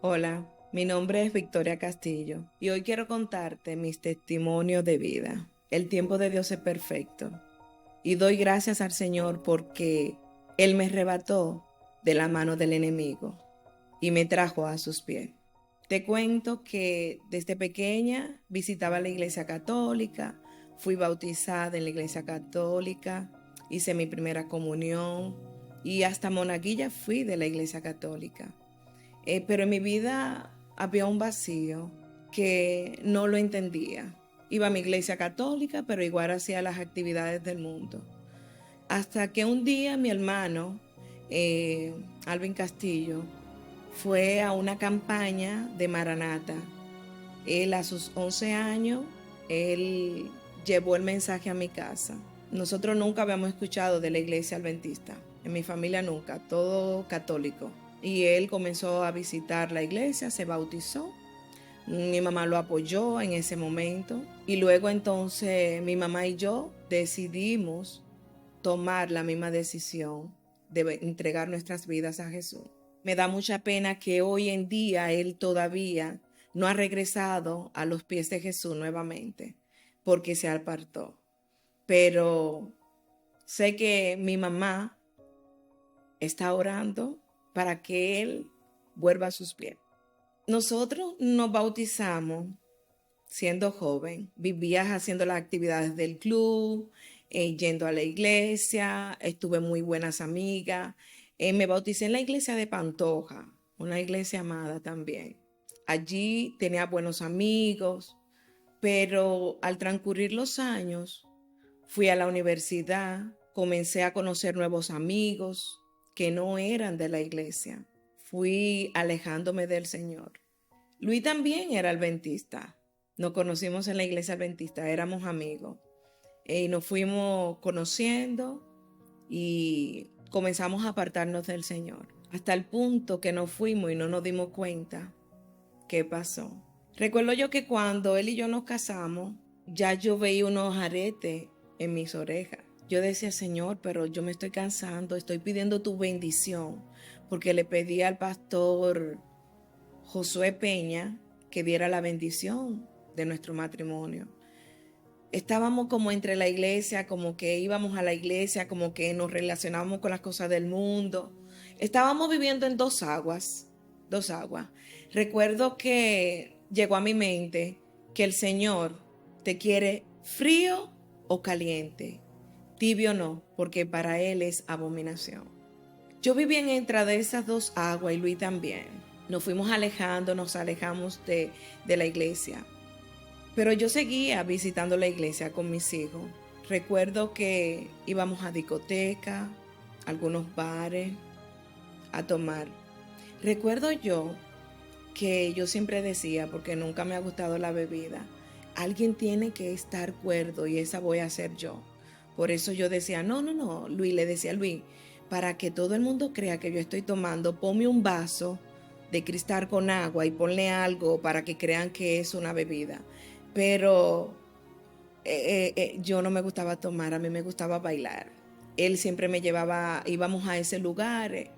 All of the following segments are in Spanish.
Hola, mi nombre es Victoria Castillo y hoy quiero contarte mis testimonios de vida. El tiempo de Dios es perfecto y doy gracias al Señor porque Él me arrebató de la mano del enemigo y me trajo a sus pies. Te cuento que desde pequeña visitaba la iglesia católica, fui bautizada en la iglesia católica, hice mi primera comunión y hasta monaguilla fui de la iglesia católica. Pero en mi vida había un vacío que no lo entendía. Iba a mi iglesia católica, pero igual hacía las actividades del mundo. Hasta que un día mi hermano, Alvin Castillo, fue a una campaña de Maranata. Él a sus 11 años, él llevó el mensaje a mi casa. Nosotros nunca habíamos escuchado de la iglesia adventista. En mi familia nunca, todo católico. Y él comenzó a visitar la iglesia, se bautizó. Mi mamá lo apoyó en ese momento. Y luego entonces mi mamá y yo decidimos tomar la misma decisión de entregar nuestras vidas a Jesús. Me da mucha pena que hoy en día él todavía no ha regresado a los pies de Jesús nuevamente porque se apartó. Pero sé que mi mamá está orando para que él vuelva a sus pies. Nosotros nos bautizamos siendo joven, vivías haciendo las actividades del club, yendo a la iglesia, estuve muy buenas amigas. Me bauticé en la iglesia de Pantoja, una iglesia amada también. Allí tenía buenos amigos, pero al transcurrir los años, fui a la universidad, comencé a conocer nuevos amigos que no eran de la iglesia. Fui alejándome del Señor. Luis también era adventista. Nos conocimos en la iglesia adventista, éramos amigos. Y nos fuimos conociendo y comenzamos a apartarnos del Señor. Hasta el punto que nos fuimos y no nos dimos cuenta qué pasó. Recuerdo yo que cuando él y yo nos casamos, ya yo veía unos aretes en mis orejas. Yo decía, Señor, pero yo me estoy cansando, estoy pidiendo tu bendición, porque le pedí al pastor Josué Peña que diera la bendición de nuestro matrimonio. Estábamos como entre la iglesia, como que íbamos a la iglesia, como que nos relacionábamos con las cosas del mundo. Estábamos viviendo en dos aguas, dos aguas. Recuerdo que llegó a mi mente que el Señor te quiere frío o caliente, tibio no, porque para Él es abominación. Yo viví en entre de esas dos aguas y Luis también. Nos fuimos alejando, nos alejamos de la iglesia. Pero yo seguía visitando la iglesia con mis hijos. Recuerdo que íbamos a discoteca, algunos bares, a tomar. Recuerdo yo que yo siempre decía, porque nunca me ha gustado la bebida, alguien tiene que estar cuerdo y esa voy a ser yo. Por eso yo decía, no, Luis, le decía a Luis, para que todo el mundo crea que yo estoy tomando, ponme un vaso de cristal con agua y ponle algo para que crean que es una bebida. Pero yo no me gustaba tomar, a mí me gustaba bailar. Él siempre me llevaba, íbamos a ese lugar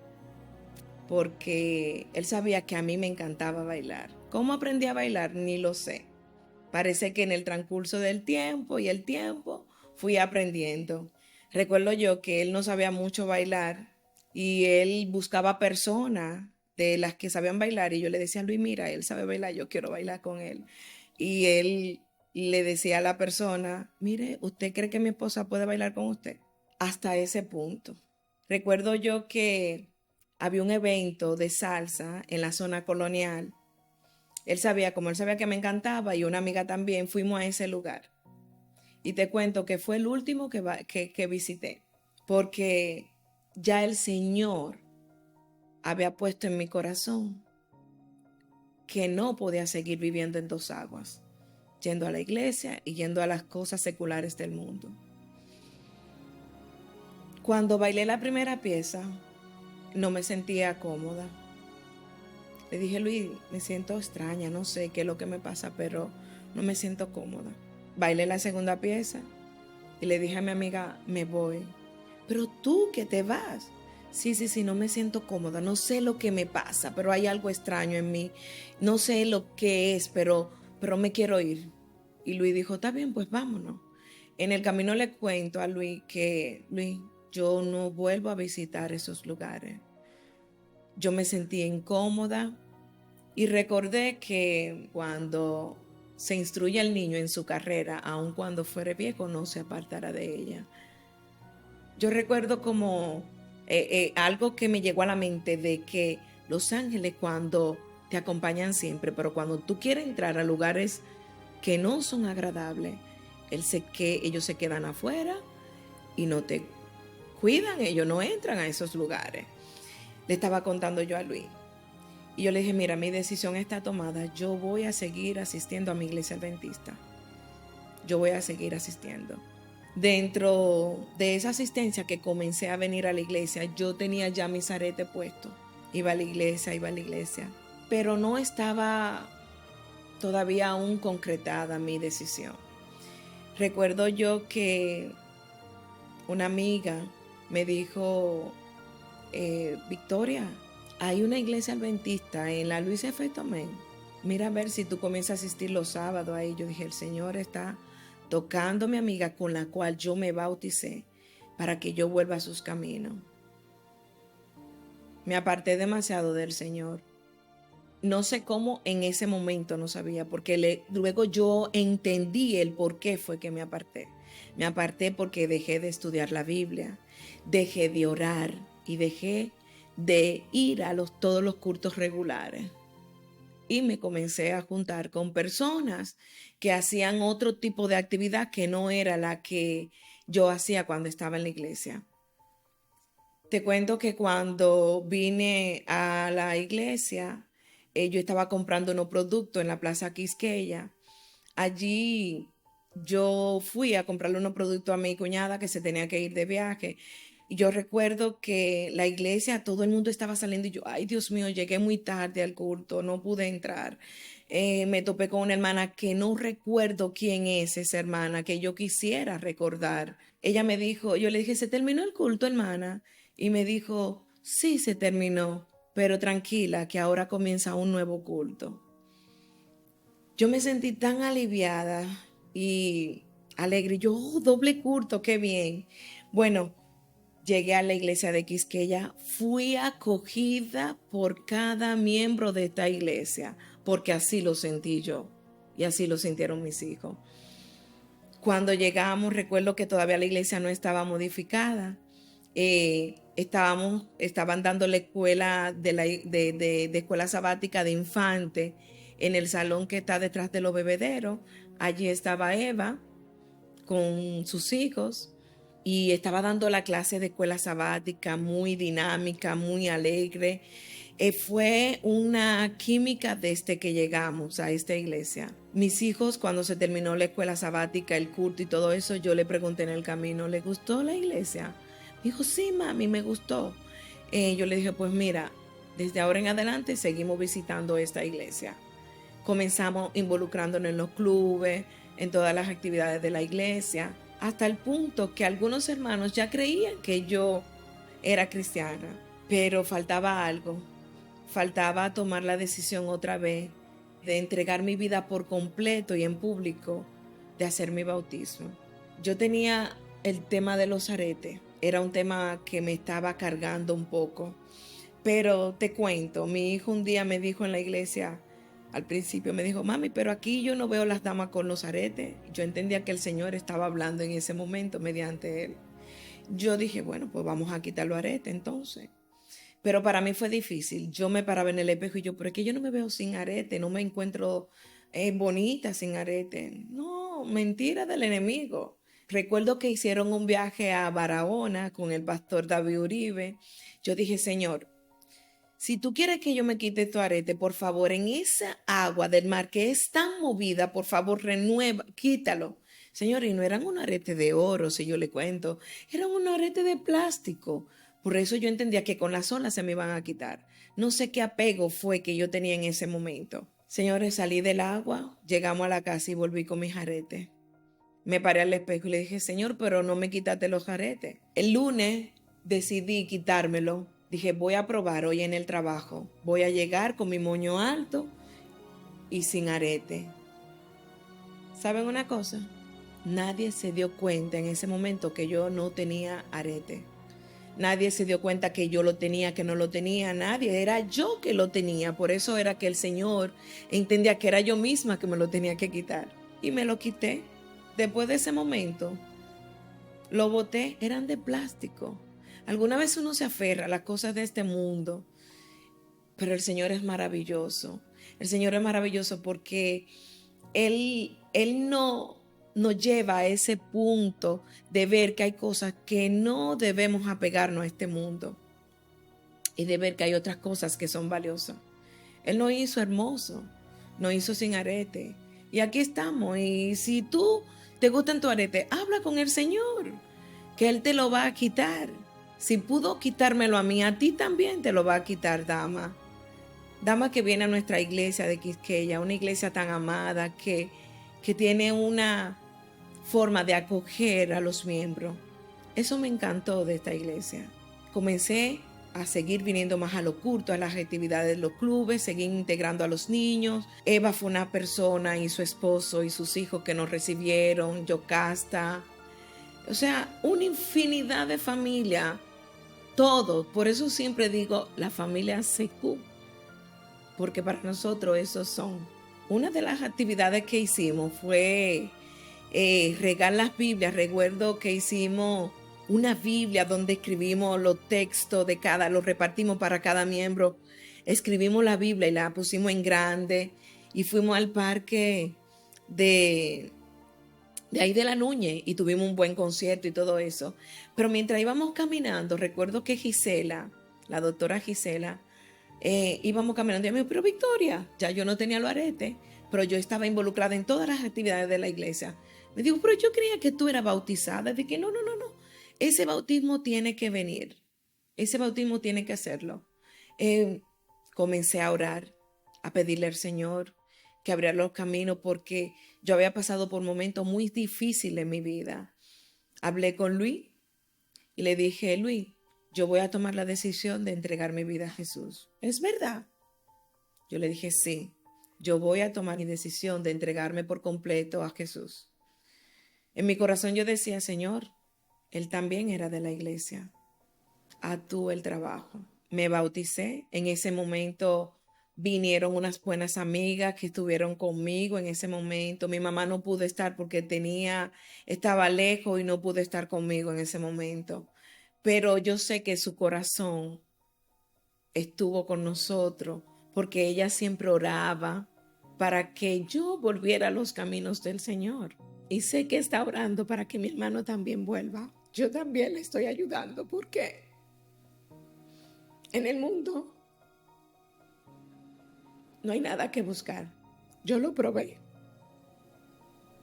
porque él sabía que a mí me encantaba bailar. ¿Cómo aprendí a bailar? Ni lo sé. Parece que en el transcurso del tiempo y el tiempo fui aprendiendo. Recuerdo yo que él no sabía mucho bailar y él buscaba personas de las que sabían bailar y yo le decía a Luis, mira, él sabe bailar, yo quiero bailar con él. Y él le decía a la persona, mire, ¿usted cree que mi esposa puede bailar con usted? Hasta ese punto. Recuerdo yo que había un evento de salsa en la zona colonial. Como él sabía que me encantaba y una amiga también, fuimos a ese lugar. Y te cuento que fue el último que visité, porque ya el Señor había puesto en mi corazón que no podía seguir viviendo en dos aguas, yendo a la iglesia y yendo a las cosas seculares del mundo. Cuando bailé la primera pieza, no me sentía cómoda. Le dije, Luis, me siento extraña, no sé qué es lo que me pasa, pero no me siento cómoda. Bailé la segunda pieza y le dije a mi amiga, me voy. Pero tú que te vas. Sí, no me siento cómoda, no sé lo que me pasa, pero hay algo extraño en mí, no sé lo que es, pero me quiero ir. Y Luis dijo, está bien, pues vámonos. En el camino le cuento a Luis que, Luis, yo no vuelvo a visitar esos lugares. Yo me sentí incómoda y recordé que cuando se instruye al niño en su carrera, aun cuando fuere viejo, no se apartará de ella. Yo recuerdo como algo que me llegó a la mente de que los ángeles cuando te acompañan siempre, pero cuando tú quieres entrar a lugares que no son agradables, ellos se quedan afuera y no te cuidan, ellos no entran a esos lugares. Le estaba contando yo a Luis y yo le dije, mira, mi decisión está tomada, yo voy a seguir asistiendo a mi iglesia adventista, yo voy a seguir asistiendo. Dentro de esa asistencia que comencé a venir a la iglesia, yo tenía ya mis aretes puestos. Iba a la iglesia, pero no estaba todavía aún concretada mi decisión. Recuerdo yo que una amiga me dijo, Victoria, hay una iglesia adventista en la Luis F. Tomé. Mira a ver si tú comienzas a asistir los sábados ahí. Yo dije, el Señor está tocando a mi amiga con la cual yo me bauticé para que yo vuelva a sus caminos. Me aparté demasiado del Señor. No sé cómo en ese momento no sabía, porque luego yo entendí el por qué fue que me aparté. Me aparté porque dejé de estudiar la Biblia, dejé de orar y dejé de ir a todos los cultos regulares. Y me comencé a juntar con personas que hacían otro tipo de actividad que no era la que yo hacía cuando estaba en la iglesia. Te cuento que cuando vine a la iglesia, yo estaba comprando unos productos en la Plaza Quisqueya. Allí yo fui a comprarle unos productos a mi cuñada que se tenía que ir de viaje. Y yo recuerdo que la iglesia, todo el mundo estaba saliendo y yo, ay Dios mío, llegué muy tarde al culto, no pude entrar. Me topé con una hermana que no recuerdo quién es esa hermana, que yo quisiera recordar. Ella me dijo, yo le dije, ¿se terminó el culto, hermana? Y me dijo, sí, se terminó, pero tranquila, que ahora comienza un nuevo culto. Yo me sentí tan aliviada y alegre. Yo, doble culto, qué bien. Bueno, llegué a la iglesia de Quisqueya, fui acogida por cada miembro de esta iglesia, porque así lo sentí yo y así lo sintieron mis hijos. Cuando llegamos, recuerdo que todavía la iglesia no estaba modificada. Estaban dando la escuela de escuela sabática de infante en el salón que está detrás de los bebederos. Allí estaba Eva con sus hijos y estaba dando la clase de escuela sabática muy dinámica, muy alegre. Fue una química desde que llegamos a esta iglesia. Mis hijos, cuando se terminó la escuela sabática, el culto y todo eso, yo le pregunté en el camino, ¿le gustó la iglesia? Me dijo, sí, mami, me gustó. Yo le dije, pues mira, desde ahora en adelante seguimos visitando esta iglesia. Comenzamos involucrándonos en los clubes, en todas las actividades de la iglesia, hasta el punto que algunos hermanos ya creían que yo era cristiana, pero faltaba algo. Faltaba tomar la decisión otra vez de entregar mi vida por completo y en público, de hacer mi bautismo. Yo tenía el tema de los aretes, era un tema que me estaba cargando un poco, pero te cuento, mi hijo un día me dijo en la iglesia, al principio me dijo, mami, pero aquí yo no veo las damas con los aretes. Yo entendía que el Señor estaba hablando en ese momento mediante él. Yo dije, bueno, pues vamos a quitar los aretes entonces. Pero para mí fue difícil. Yo me paraba en el espejo y yo, pero es que yo no me veo sin arete, no me encuentro bonita sin arete. No, mentira del enemigo. Recuerdo que hicieron un viaje a Barahona con el pastor David Uribe. Yo dije, Señor, si tú quieres que yo me quite tu arete, por favor, en esa agua del mar que es tan movida, por favor, renueva, quítalo. Señor, y no eran un arete de oro, si yo le cuento, eran un arete de plástico. Por eso yo entendía que con las olas se me iban a quitar. No sé qué apego fue que yo tenía en ese momento. Señores, salí del agua, llegamos a la casa y volví con mis aretes. Me paré al espejo y le dije, Señor, pero no me quitaste los aretes. El lunes decidí quitármelo. Dije, voy a probar hoy en el trabajo. Voy a llegar con mi moño alto y sin arete. ¿Saben una cosa? Nadie se dio cuenta en ese momento que yo no tenía arete. Nadie se dio cuenta que yo lo tenía, que no lo tenía. Nadie, era yo que lo tenía. Por eso era que el Señor entendía que era yo misma que me lo tenía que quitar. Y me lo quité. Después de ese momento, lo boté, eran de plástico. Alguna vez uno se aferra a las cosas de este mundo, pero el Señor es maravilloso. El Señor es maravilloso porque Él no nos lleva a ese punto de ver que hay cosas que no debemos apegarnos a este mundo y de ver que hay otras cosas que son valiosas. Él nos hizo hermoso, nos hizo sin arete. Y aquí estamos. Y si tú te gustan tu arete, habla con el Señor, que Él te lo va a quitar. Si pudo quitármelo a mí, a ti también te lo va a quitar, dama. Dama que viene a nuestra iglesia de Quisqueya, una iglesia tan amada que tiene una forma de acoger a los miembros. Eso me encantó de esta iglesia. Comencé a seguir viniendo más a los cultos, a las actividades de los clubes, seguí integrando a los niños. Eva fue una persona y su esposo y sus hijos que nos recibieron, Yocasta. O sea, una infinidad de familia, todo. Por eso siempre digo la familia CQ, porque para nosotros esos son. Una de las actividades que hicimos fue regar las Biblias. Recuerdo que hicimos una Biblia donde escribimos los textos de cada, los repartimos para cada miembro. Escribimos la Biblia y la pusimos en grande y fuimos al parque de ahí de la Núñez y tuvimos un buen concierto y todo eso. Pero mientras íbamos caminando, recuerdo que Gisela, la doctora Gisela, íbamos caminando y me dijo, pero Victoria, ya yo no tenía los aretes, pero yo estaba involucrada en todas las actividades de la iglesia. Me dijo, pero yo creía que tú eras bautizada. Dije, no. Ese bautismo tiene que venir. Ese bautismo tiene que hacerlo. Comencé a orar, a pedirle al Señor que abriera los caminos porque yo había pasado por momentos muy difíciles en mi vida. Hablé con Luis y le dije, Luis, yo voy a tomar la decisión de entregar mi vida a Jesús. ¿Es verdad? Yo le dije, sí, yo voy a tomar mi decisión de entregarme por completo a Jesús. En mi corazón yo decía, Señor, Él también era de la iglesia. Haz tú el trabajo. Me bauticé. En ese momento vinieron unas buenas amigas que estuvieron conmigo en ese momento. Mi mamá no pudo estar porque estaba lejos y no pudo estar conmigo en ese momento. Pero yo sé que su corazón estuvo con nosotros porque ella siempre oraba para que yo volviera a los caminos del Señor. Y sé que está orando para que mi hermano también vuelva. Yo también le estoy ayudando porque en el mundo no hay nada que buscar. Yo lo probé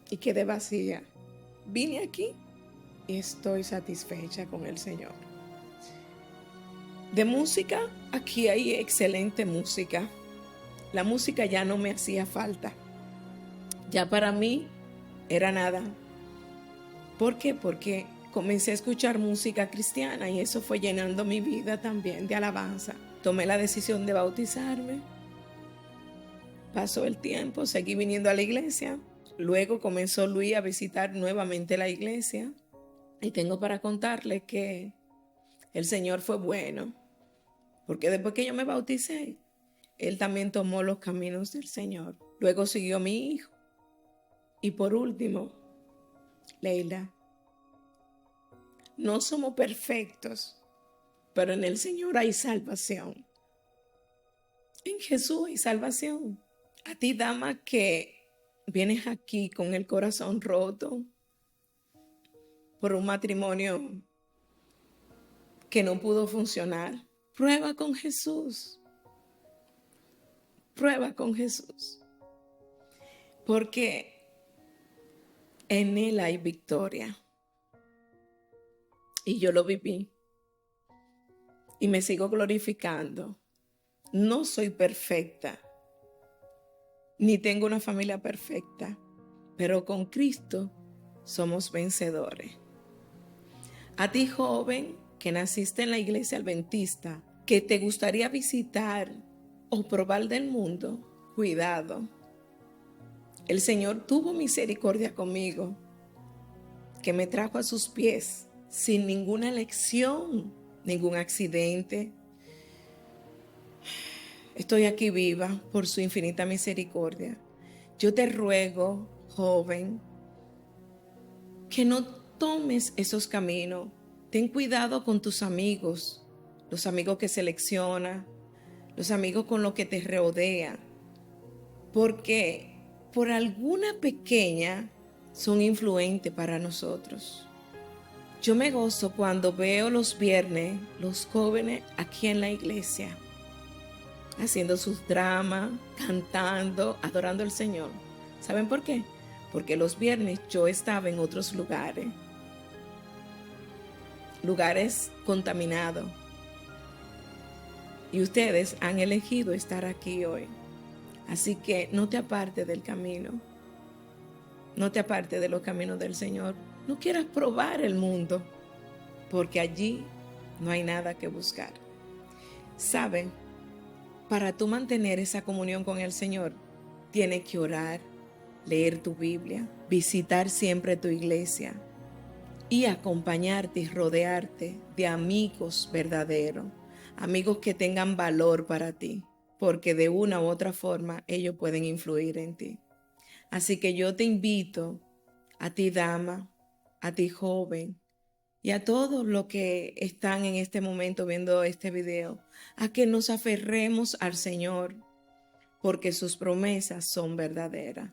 y quedé vacía. Vine aquí y estoy satisfecha con el Señor. De música, aquí hay excelente música. La música ya no me hacía falta. Ya para mí era nada. ¿Por qué? Porque comencé a escuchar música cristiana y eso fue llenando mi vida también de alabanza. Tomé la decisión de bautizarme. Pasó el tiempo, seguí viniendo a la iglesia. Luego comenzó Luis a visitar nuevamente la iglesia. Y tengo para contarle que el Señor fue bueno. Porque después que yo me bauticé, Él también tomó los caminos del Señor. Luego siguió mi hijo. Y por último, Leila, no somos perfectos, pero en el Señor hay salvación. En Jesús hay salvación. A ti, dama, que vienes aquí con el corazón roto por un matrimonio que no pudo funcionar, prueba con Jesús. Prueba con Jesús. Porque en Él hay victoria. Y yo lo viví. Y me sigo glorificando. No soy perfecta. Ni tengo una familia perfecta. Pero con Cristo somos vencedores. A ti, joven, que naciste en la iglesia adventista, que te gustaría visitar o probar del mundo, cuidado. El Señor tuvo misericordia conmigo, que me trajo a sus pies sin ninguna lección, ningún accidente. Estoy aquí viva por su infinita misericordia. Yo te ruego, joven, que no tomes esos caminos. Ten cuidado con tus amigos, los amigos que selecciona, los amigos con los que te rodean, porque por alguna pequeña son influentes para nosotros. Yo me gozo cuando veo los viernes los jóvenes aquí en la iglesia, haciendo sus dramas, cantando, adorando al Señor. ¿Saben por qué? Porque los viernes yo estaba en otros lugares contaminados. Y ustedes han elegido estar aquí hoy. Así que no te apartes del camino. No te apartes de los caminos del Señor. No quieras probar el mundo, porque allí no hay nada que buscar. ¿Saben? Para tú mantener esa comunión con el Señor, tienes que orar, leer tu Biblia, visitar siempre tu iglesia y acompañarte y rodearte de amigos verdaderos, amigos que tengan valor para ti, porque de una u otra forma ellos pueden influir en ti. Así que yo te invito a ti, dama, a ti, joven, y a todos los que están en este momento viendo este video, a que nos aferremos al Señor, porque sus promesas son verdaderas.